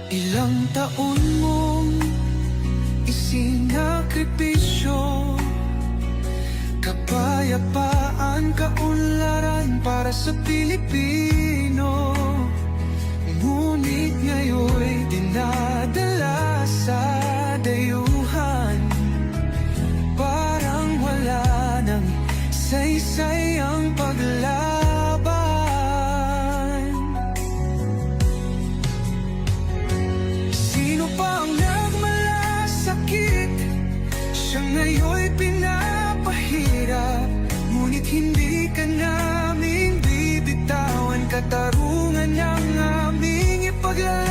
Ilang taon mong isinakripisyo, kapayapaan, kaunlaran para sa Pilipino. Ngunit ngayon'y dinadala sa dayuhan, parang wala nang saysay ang paglaban. Sino pa ang nagmalasakit? Siya ngayon'y pinapahirap, ngunit hindi ka naming bibitawan. Katarungan ang aming ipaglaban.